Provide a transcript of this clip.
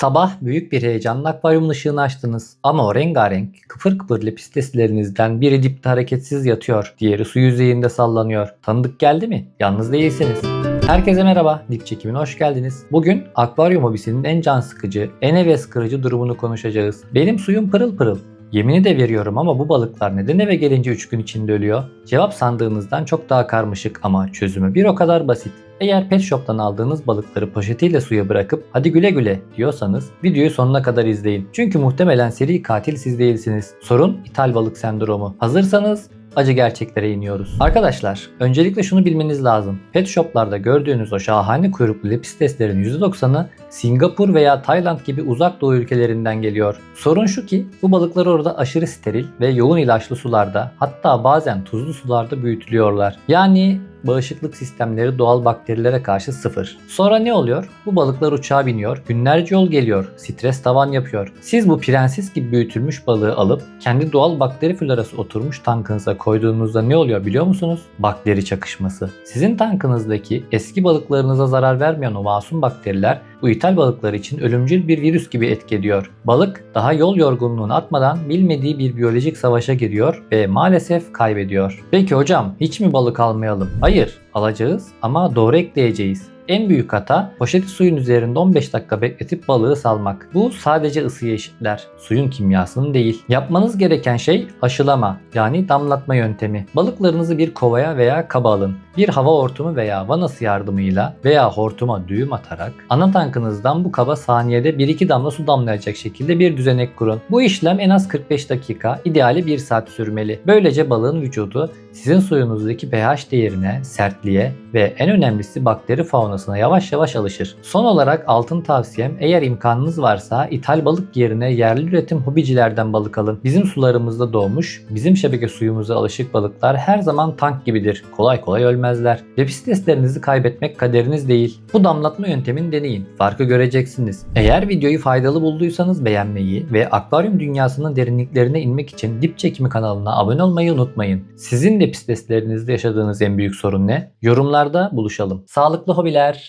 Sabah büyük bir heyecanla akvaryumun ışığını açtınız. Ama o rengarenk, kıpır kıpır lepisteslerinizden biri dipte hareketsiz yatıyor, diğeri su yüzeyinde sallanıyor. Tanıdık geldi mi? Yalnız değilsiniz. Herkese merhaba, Dip Çekimine hoş geldiniz. Bugün akvaryum hobisinin en can sıkıcı, en heves kırıcı durumunu konuşacağız. Benim suyum pırıl pırıl. Yemini de veriyorum ama bu balıklar neden eve gelince 3 gün içinde ölüyor? Cevap sandığınızdan çok daha karmaşık ama çözümü bir o kadar basit. Eğer pet shop'tan aldığınız balıkları poşetiyle suya bırakıp hadi güle güle diyorsanız videoyu sonuna kadar izleyin. Çünkü muhtemelen seri katil siz değilsiniz. Sorun ithal balık sendromu. Hazırsanız acı gerçeklere iniyoruz. Arkadaşlar, öncelikle şunu bilmeniz lazım. Pet shop'larda gördüğünüz o şahane kuyruklu lepisteslerin %90'ı Singapur veya Tayland gibi uzak doğu ülkelerinden geliyor. Sorun şu ki bu balıklar orada aşırı steril ve yoğun ilaçlı sularda, hatta bazen tuzlu sularda büyütülüyorlar. Yani bağışıklık sistemleri doğal bakterilere karşı sıfır. Sonra ne oluyor? Bu balıklar uçağa biniyor, günlerce yol geliyor, stres tavan yapıyor. Siz bu prenses gibi büyütülmüş balığı alıp kendi doğal bakteri florası oturmuş tankınıza koyduğunuzda ne oluyor biliyor musunuz? Bakteri çakışması. Sizin tankınızdaki eski balıklarınıza zarar vermeyen o masum bakteriler bu ithal balıklar için ölümcül bir virüs gibi etki ediyor. Balık daha yol yorgunluğunu atmadan bilmediği bir biyolojik savaşa giriyor ve maalesef kaybediyor. Peki hocam, hiç mi balık almayalım? Hayır, alacağız ama doğru ekleyeceğiz. En büyük hata poşeti suyun üzerinde 15 dakika bekletip balığı salmak. Bu sadece ısıyı eşitler, suyun kimyasını değil. Yapmanız gereken şey aşılama, yani damlatma yöntemi. Balıklarınızı bir kovaya veya kaba alın. Bir hava hortumu veya vanası yardımıyla veya hortuma düğüm atarak ana tankınızdan bu kaba saniyede 1-2 damla su damlayacak şekilde bir düzenek kurun. Bu işlem en az 45 dakika, ideali 1 saat sürmeli. Böylece balığın vücudu sizin suyunuzdaki pH değerine, sertliğe ve en önemlisi bakteri faunasına yavaş yavaş alışır. Son olarak altın tavsiyem, eğer imkanınız varsa ithal balık yerine yerli üretim hobicilerden balık alın. Bizim sularımızda doğmuş, bizim şebeke suyumuza alışık balıklar her zaman tank gibidir. Kolay kolay ölmezler. Lepisteslerinizi kaybetmek kaderiniz değil. Bu damlatma yöntemini deneyin. Farkı göreceksiniz. Eğer videoyu faydalı bulduysanız beğenmeyi ve akvaryum dünyasının derinliklerine inmek için Dip Çekimi kanalına abone olmayı unutmayın. Sizin lepisteslerinizde yaşadığınız en büyük sorun ne? Yorumlarda buluşalım. Sağlıklı hobiler.